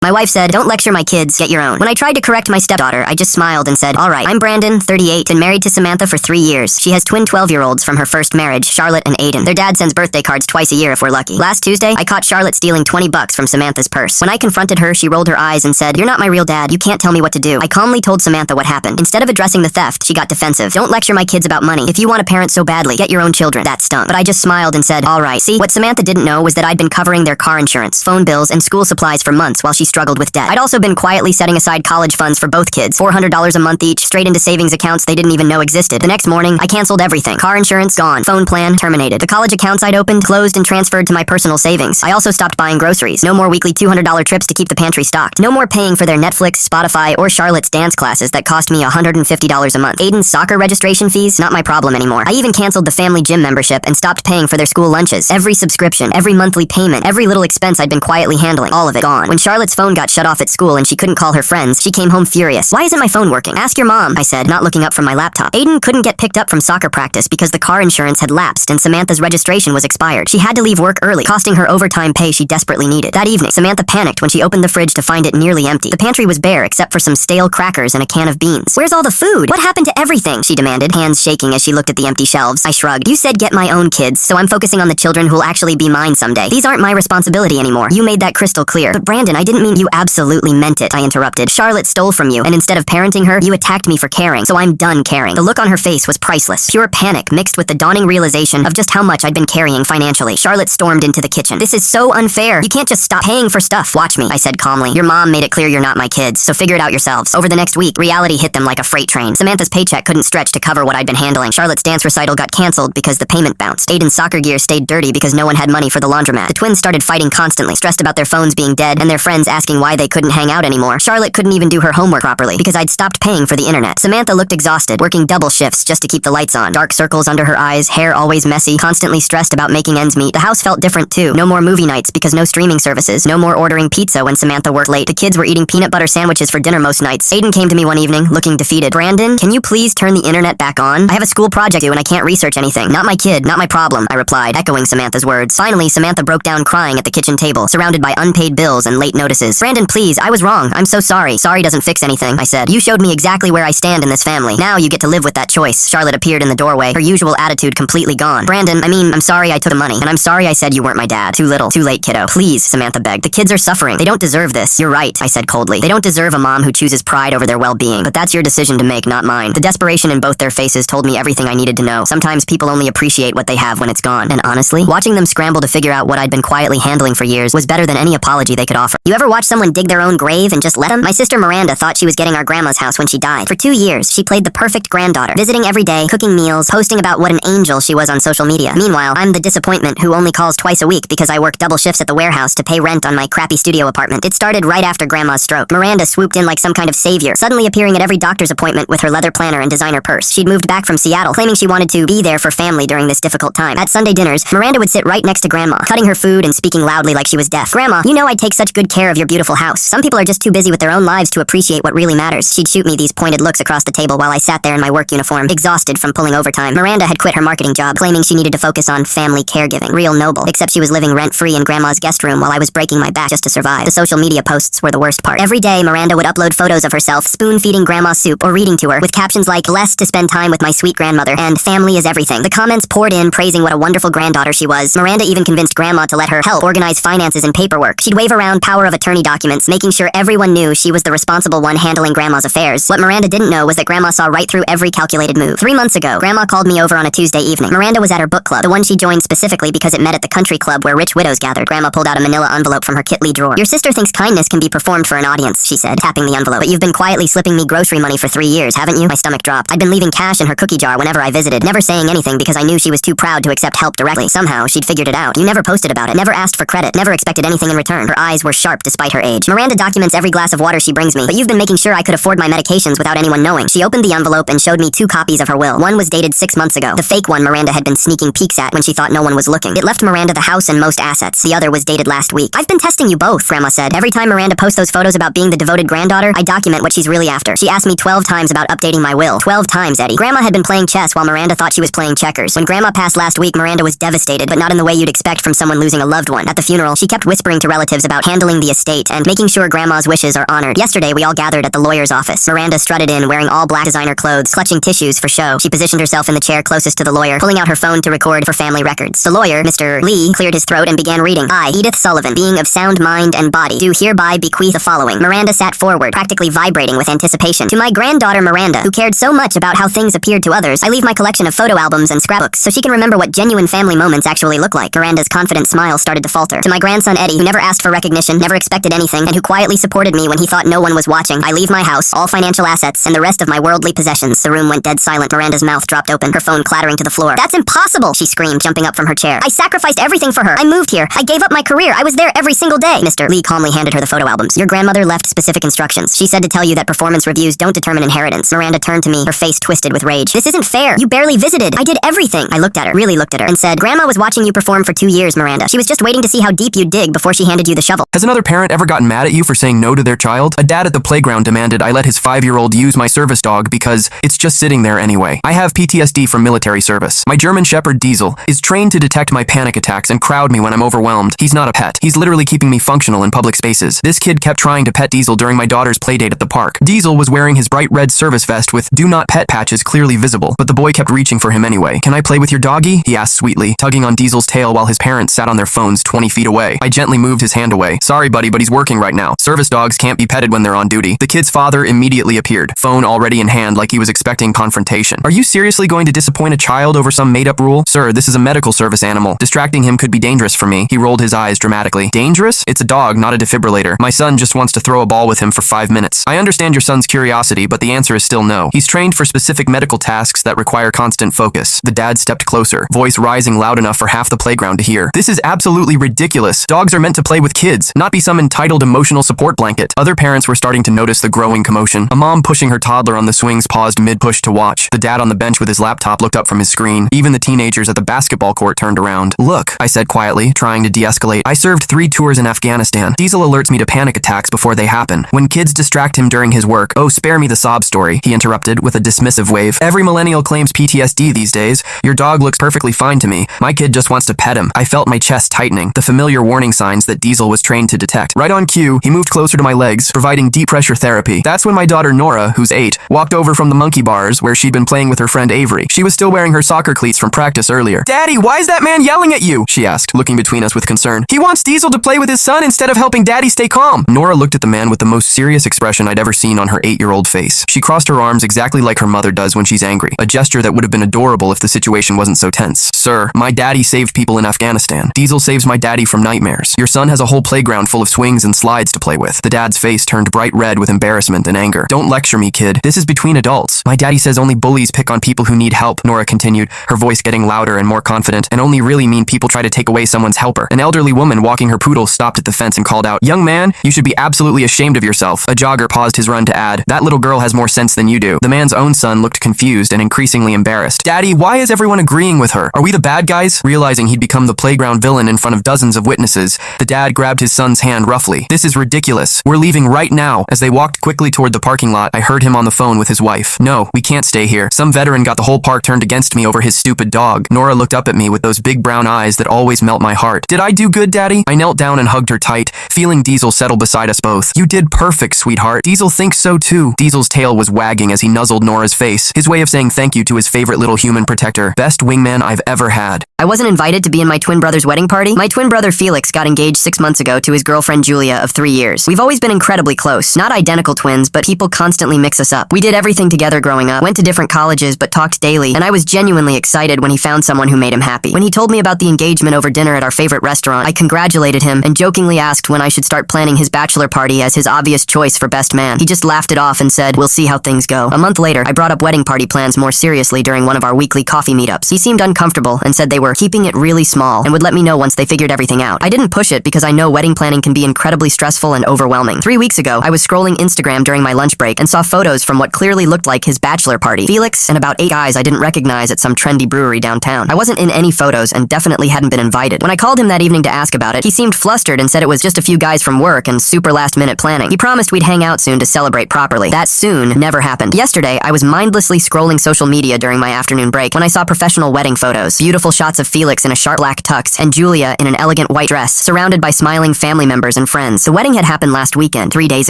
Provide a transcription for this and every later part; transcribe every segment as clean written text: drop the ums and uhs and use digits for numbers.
My wife said, don't lecture my kids, get your own. When I tried to correct my stepdaughter, I just smiled and said, all right, I'm Brandon, 38, and married to Samantha for 3 years. She has twin 12-year-olds from her first marriage, Charlotte and Aiden. Their dad sends birthday cards twice a year if we're lucky. Last Tuesday, I caught Charlotte stealing $20 from Samantha's purse. When I confronted her, she rolled her eyes and said, you're not my real dad, you can't tell me what to do. I calmly told Samantha what happened. Instead of addressing the theft, she got defensive. Don't lecture my kids about money. If you want a parent so badly, get your own children. That stung. But I just smiled and said, all right. See, what Samantha didn't know was that I'd been covering their car insurance, phone bills, and school supplies for months while she struggled with debt. I'd also been quietly setting aside college funds for both kids, $400 a month each, straight into savings accounts they didn't even know existed. The next morning, I canceled everything. Car insurance, gone. Phone plan, terminated. The college accounts I'd opened, closed and transferred to my personal savings. I also stopped buying groceries. No more weekly $200 trips to keep the pantry stocked. No more paying for their Netflix, Spotify, or Charlotte's dance classes that cost me $150 a month. Aiden's soccer registration fees, not my problem anymore. I even canceled the family gym membership and stopped paying for their school lunches. Every subscription, every monthly payment, every little expense I'd been quietly handling, all of it gone. When Charlotte's phone got shut off at school and she couldn't call her friends, she came home furious. Why isn't my phone working? Ask your mom, I said, not looking up from my laptop. Aiden couldn't get picked up from soccer practice because the car insurance had lapsed and Samantha's registration was expired. She had to leave work early, costing her overtime pay she desperately needed. That evening, Samantha panicked when she opened the fridge to find it nearly empty. The pantry was bare except for some stale crackers and a can of beans. Where's all the food? What happened to everything? She demanded, hands shaking as she looked at the empty shelves. I shrugged. You said get my own kids, so I'm focusing on the children who'll actually be mine someday. These aren't my responsibility anymore. You made that crystal clear. But Brandon, I didn't mean. You absolutely meant it, I interrupted. Charlotte stole from you, and instead of parenting her, you attacked me for caring, so I'm done caring. The look on her face was priceless. Pure panic mixed with the dawning realization of just how much I'd been carrying financially. Charlotte stormed into the kitchen. This is so unfair. You can't just stop paying for stuff. Watch me, I said calmly. Your mom made it clear you're not my kids, so figure it out yourselves. Over the next week, reality hit them like a freight train. Samantha's paycheck couldn't stretch to cover what I'd been handling. Charlotte's dance recital got canceled because the payment bounced. Aiden's soccer gear stayed dirty because no one had money for the laundromat. The twins started fighting constantly, stressed about their phones being dead and their friends asking why they couldn't hang out anymore. Charlotte couldn't even do her homework properly because I'd stopped paying for the internet. Samantha looked exhausted, working double shifts just to keep the lights on. Dark circles under her eyes, hair always messy, constantly stressed about making ends meet. The house felt different too. No more movie nights because no streaming services. No more ordering pizza when Samantha worked late. The kids were eating peanut butter sandwiches for dinner most nights. Aiden came to me one evening, looking defeated. Brandon, can you please turn the internet back on? I have a school project due and I can't research anything. Not my kid, not my problem, I replied, echoing Samantha's words. Finally, Samantha broke down crying at the kitchen table, surrounded by unpaid bills and late notices. Brandon, please, I was wrong. I'm so sorry. Sorry doesn't fix anything, I said. You showed me exactly where I stand in this family. Now you get to live with that choice. Charlotte appeared in the doorway, her usual attitude completely gone. Brandon, I'm sorry I took the money, and I'm sorry I said you weren't my dad. Too little, too late, kiddo. Please, Samantha begged. The kids are suffering. They don't deserve this. You're right, I said coldly. They don't deserve a mom who chooses pride over their well-being, but that's your decision to make, not mine. The desperation in both their faces told me everything I needed to know. Sometimes people only appreciate what they have when it's gone, and honestly, watching them scramble to figure out what I'd been quietly handling for years was better than any apology they could offer. You ever watch someone dig their own grave and just let them? My sister Miranda thought she was getting our grandma's house when she died. For 2 years, she played the perfect granddaughter, visiting every day, cooking meals, posting about what an angel she was on social media. Meanwhile, I'm the disappointment who only calls twice a week because I work double shifts at the warehouse to pay rent on my crappy studio apartment. It started right after Grandma's stroke. Miranda swooped in like some kind of savior, suddenly appearing at every doctor's appointment with her leather planner and designer purse. She'd moved back from Seattle, claiming she wanted to be there for family during this difficult time. At Sunday dinners, Miranda would sit right next to Grandma, cutting her food and speaking loudly like she was deaf. Grandma, you know I take such good care of your beautiful house. Some people are just too busy with their own lives to appreciate what really matters. She'd shoot me these pointed looks across the table while I sat there in my work uniform, exhausted from pulling overtime. Miranda had quit her marketing job, claiming she needed to focus on family caregiving. Real noble, except she was living rent-free in Grandma's guest room while I was breaking my back just to survive. The social media posts were the worst part. Every day, Miranda would upload photos of herself spoon-feeding Grandma soup or reading to her, with captions like, blessed to spend time with my sweet grandmother, and family is everything. The comments poured in, praising what a wonderful granddaughter she was. Miranda even convinced Grandma to let her help organize finances and paperwork. She'd wave around power of attorney documents, making sure everyone knew she was the responsible one handling Grandma's affairs. What Miranda didn't know was that Grandma saw right through every calculated move. 3 months ago, Grandma called me over on a Tuesday evening. Miranda was at her book club, the one she joined specifically because it met at the country club where rich widows gathered. Grandma pulled out a manila envelope from her Kit Lee drawer. Your sister thinks kindness can be performed for an audience, she said, tapping the envelope. But you've been quietly slipping me grocery money for 3 years, haven't you? My stomach dropped. I'd been leaving cash in her cookie jar whenever I visited, never saying anything because I knew she was too proud to accept help directly. Somehow, she'd figured it out. You never posted about it, never asked for credit, never expected anything in return. Her eyes were sharp despite her age. Miranda documents every glass of water she brings me, but you've been making sure I could afford my medications without anyone knowing. She opened the envelope and showed me 2 copies of her will. One was dated 6 months ago. The fake one Miranda had been sneaking peeks at when she thought no one was looking. It left Miranda the house and most assets. The other was dated last week. I've been testing you both, Grandma said. Every time Miranda posts those photos about being the devoted granddaughter, I document what she's really after. She asked me 12 times about updating my will. 12 times, Eddie. Grandma had been playing chess while Miranda thought she was playing checkers. When Grandma passed last week, Miranda was devastated, but not in the way you'd expect from someone losing a loved one. At the funeral, she kept whispering to relatives about handling the estate date and making sure Grandma's wishes are honored. Yesterday, we all gathered at the lawyer's office. Miranda strutted in wearing all black designer clothes, clutching tissues for show. She positioned herself in the chair closest to the lawyer, pulling out her phone to record for family records. The lawyer, Mr. Lee, cleared his throat and began reading. I, Edith Sullivan, being of sound mind and body, do hereby bequeath the following. Miranda sat forward, practically vibrating with anticipation. To my granddaughter Miranda, who cared so much about how things appeared to others, I leave my collection of photo albums and scrapbooks so she can remember what genuine family moments actually look like. Miranda's confident smile started to falter. To my grandson Eddie, who never asked for recognition, never expected anything, and who quietly supported me when he thought no one was watching, I leave my house, all financial assets, and the rest of my worldly possessions. The room went dead silent. Miranda's mouth dropped open, her phone clattering to the floor. That's impossible, she screamed, jumping up from her chair. I sacrificed everything for her. I moved here. I gave up my career. I was there every single day. Mr. Lee calmly handed her the photo albums. Your grandmother left specific instructions. She said to tell you that performance reviews don't determine inheritance. Miranda turned to me, her face twisted with rage. This isn't fair. You barely visited. I did everything. I looked at her, really looked at her, and said, Grandma was watching you perform for 2 years, Miranda. She was just waiting to see how deep you'd dig before she handed you the shovel. Has another parent ever gotten mad at you for saying no to their child? A dad at the playground demanded I let his 5-year-old use my service dog because it's just sitting there anyway. I have PTSD from military service. My German Shepherd Diesel is trained to detect my panic attacks and crowd me when I'm overwhelmed. He's not a pet. He's literally keeping me functional in public spaces. This kid kept trying to pet Diesel during my daughter's playdate at the park. Diesel was wearing his bright red service vest with "Do Not Pet" patches clearly visible, but the boy kept reaching for him anyway. Can I play with your doggy? He asked sweetly, tugging on Diesel's tail while his parents sat on their phones 20 feet away. I gently moved his hand away. Sorry, buddy, but he's working right now. Service dogs can't be petted when they're on duty. The kid's father immediately appeared, phone already in hand like he was expecting confrontation. Are you seriously going to disappoint a child over some made-up rule? Sir, this is a medical service animal. Distracting him could be dangerous for me. He rolled his eyes dramatically. Dangerous? It's a dog, not a defibrillator. My son just wants to throw a ball with him for 5 minutes. I understand your son's curiosity, but the answer is still no. He's trained for specific medical tasks that require constant focus. The dad stepped closer, voice rising loud enough for half the playground to hear. This is absolutely ridiculous. Dogs are meant to play with kids, not be some entitled emotional support blanket. Other parents were starting to notice the growing commotion. A mom pushing her toddler on the swings paused mid-push to watch. The dad on the bench with his laptop looked up from his screen. Even the teenagers at the basketball court turned around. Look, I said quietly, trying to de-escalate. I served 3 tours in Afghanistan. Diesel alerts me to panic attacks before they happen. When kids distract him during his work, oh, spare me the sob story, he interrupted with a dismissive wave. Every millennial claims PTSD these days. Your dog looks perfectly fine to me. My kid just wants to pet him. I felt my chest tightening, the familiar warning signs that Diesel was trained to detect. Right on cue, he moved closer to my legs, providing deep pressure therapy. That's when my daughter Nora, who's 8, walked over from the monkey bars where she'd been playing with her friend Avery. She was still wearing her soccer cleats from practice earlier. Daddy, why is that man yelling at you? She asked, looking between us with concern. He wants Diesel to play with his son instead of helping Daddy stay calm. Nora looked at the man with the most serious expression I'd ever seen on her 8-year-old face. She crossed her arms exactly like her mother does when she's angry, a gesture that would have been adorable if the situation wasn't so tense. Sir, my daddy saved people in Afghanistan. Diesel saves my daddy from nightmares. Your son has a whole playground full of swings and slides to play with. The dad's face turned bright red with embarrassment and anger. Don't lecture me, kid. This is between adults. My daddy says only bullies pick on people who need help, Nora continued, her voice getting louder and more confident, and only really mean people try to take away someone's helper. An elderly woman walking her poodle stopped at the fence and called out, Young man, you should be absolutely ashamed of yourself. A jogger paused his run to add, That little girl has more sense than you do. The man's own son looked confused and increasingly embarrassed. Daddy, why is everyone agreeing with her? Are we the bad guys? Realizing he'd become the playground villain in front of dozens of witnesses, the dad grabbed his son's hand roughly. This is ridiculous. We're leaving right now. As they walked quickly toward the parking lot, I heard him on the phone with his wife. No, we can't stay here. Some veteran got the whole park turned against me over his stupid dog. Nora looked up at me with those big brown eyes that always melt my heart. Did I do good, Daddy? I knelt down and hugged her tight, feeling Diesel settle beside us both. You did perfect, sweetheart. Diesel thinks so too. Diesel's tail was wagging as he nuzzled Nora's face, his way of saying thank you to his favorite little human protector. Best wingman I've ever had. I wasn't invited to be in my twin brother's wedding party. My twin brother Felix got engaged 6 months ago to his girlfriend Julia of 3 years. We've always been incredibly close. Not identical twins, but people constantly mix us up. We did everything together growing up, went to different colleges, but talked daily, and I was genuinely excited when he found someone who made him happy. When he told me about the engagement over dinner at our favorite restaurant, I congratulated him and jokingly asked when I should start planning his bachelor party as his obvious choice for best man. He just laughed it off and said, We'll see how things go. A month later, I brought up wedding party plans more seriously during one of our weekly coffee meetups. He seemed uncomfortable and said they were keeping it really small and would let me know once they figured everything out. I didn't push it because I know wedding planning can be incredibly stressful and overwhelming. 3 weeks ago, I was scrolling Instagram during my lunch break and saw photos from what clearly looked like his bachelor party. Felix and about 8 guys I didn't recognize at some trendy brewery downtown. I wasn't in any photos and definitely hadn't been invited. When I called him that evening to ask about it, he seemed flustered and said it was just a few guys from work and super last-minute planning. He promised we'd hang out soon to celebrate properly. That soon never happened. Yesterday, I was mindlessly scrolling social media during my afternoon break when I saw professional wedding photos. Beautiful shots of Felix in a sharp black tux and Julia in an elegant white dress, surrounded by smiling family members and friends. The wedding had happened last weekend, 3 days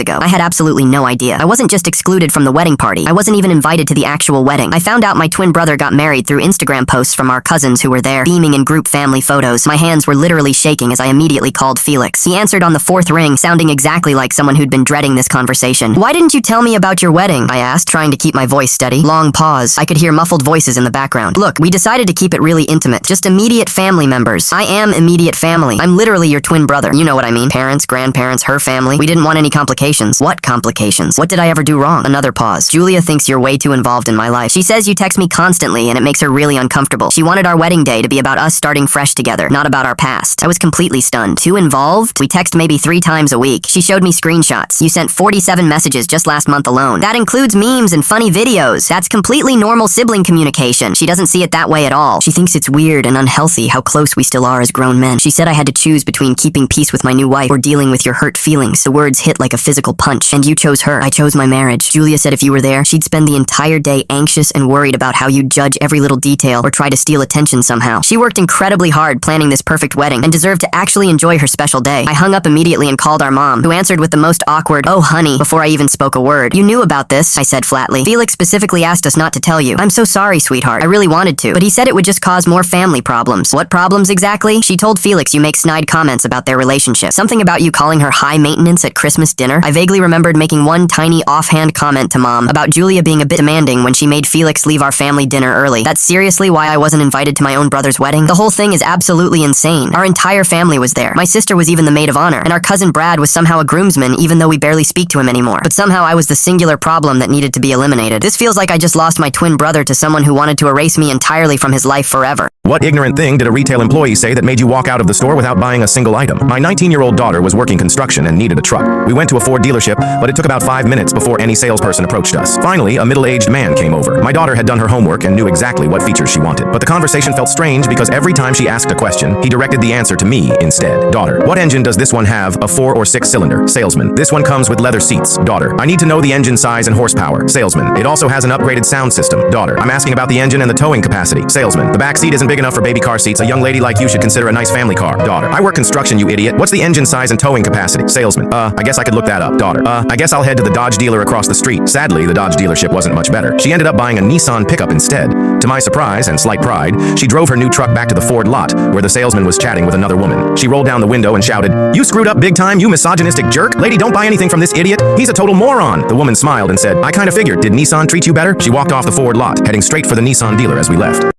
ago. I had absolutely no idea. I wasn't just excluded from the wedding party. I wasn't even invited to the actual wedding. I found out my twin brother got married through Instagram posts from our cousins who were there, beaming in group family photos. My hands were literally shaking as I immediately called Felix. He answered on the fourth ring, sounding exactly like someone who'd been dreading this conversation. "Why didn't you tell me about your wedding?" I asked, trying to keep my voice steady. Long pause. I could hear muffled voices in the background. "Look, we decided to keep it really intimate. Just immediate family members." "I am immediate family. I'm literally your twin brother. You know what I mean. Parents, grandparents, her family. We didn't want any complications." "What complications? What did I ever do wrong?" Another pause. "Julia thinks you're way too involved in my life. She says you text me constantly and it makes her really uncomfortable. She wanted our wedding day to be about us starting fresh together, not about our past." I was completely stunned. "Too involved? We text maybe 3 times a week." She showed me screenshots. "You sent 47 messages just last month alone. That includes memes and funny videos. That's completely normal sibling communication." She doesn't see it that way at all. She thinks it's weird and unhealthy how close we still are as grown men. She said I had to choose between keeping peace with my new wife or dealing with your hurt feelings. The words hit like a physical punch. "And you chose her." "I chose my marriage." Julia said if you were there, she'd spend the entire day anxious and worried about how you'd judge every little detail or try to steal attention somehow. She worked incredibly hard planning this perfect wedding and deserved to actually enjoy her special day. I hung up immediately and called our mom, who answered with the most awkward, "Oh honey," before I even spoke a word. "You knew about this," I said flatly. "Felix specifically asked us not to tell you." "I'm so sorry, sweetheart. I really wanted to, but he said it would just cause more family problems." "What problems exactly?" "She told Felix you make snide comments about their relationship. Something about you calling her high maintenance at Christmas dinner." I vaguely remembered making one tiny offhand comment to mom about Julia being a bit demanding when she made Felix leave our family dinner early. That's seriously why I wasn't invited to my own brother's wedding? The whole thing is absolutely insane. Our entire family was there. My sister was even the maid of honor, and our cousin Brad was somehow a groomsman even though we barely speak to him anymore. But somehow I was the singular problem that needed to be eliminated. This feels like I just lost my twin brother to someone who wanted to erase me entirely from his life forever. What ignorant thing did a retail employee say that made you walk out of the store without buying a single item? My 19-year-old daughter was working construction and needed a truck. We went to a Ford dealership, but it took about 5 minutes before any salesperson approached us. Finally, a middle-aged man came over. My daughter had done her homework and knew exactly what features she wanted. But the conversation felt strange because every time she asked a question, he directed the answer to me instead. "Daughter, what engine does this one have? A 4 or 6 cylinder?" Salesman, "This one comes with leather seats." Daughter, "I need to know the engine size and horsepower." Salesman, "It also has an upgraded sound system." Daughter, "I'm asking about the engine and the towing capacity." Salesman, "The back seat isn't big enough for baby car seats. A young lady like you should consider a nice family car." Daughter, "I work construction, you idiot. What's the engine size and towing capacity?" Salesman, I guess I could look that up." Daughter, I guess I'll head to the Dodge dealer across the street." Sadly, the Dodge dealership wasn't much better. She ended up buying a Nissan pickup instead. To my surprise and slight pride, she drove her new truck back to the Ford lot, where the salesman was chatting with another woman. She rolled down the window and shouted, "You screwed up big time, you misogynistic jerk. Lady, don't buy anything from this idiot. He's a total moron." The woman smiled and said, "I kind of figured. Did Nissan treat you better?" She walked off the Ford lot, heading straight for the Nissan dealer as we left.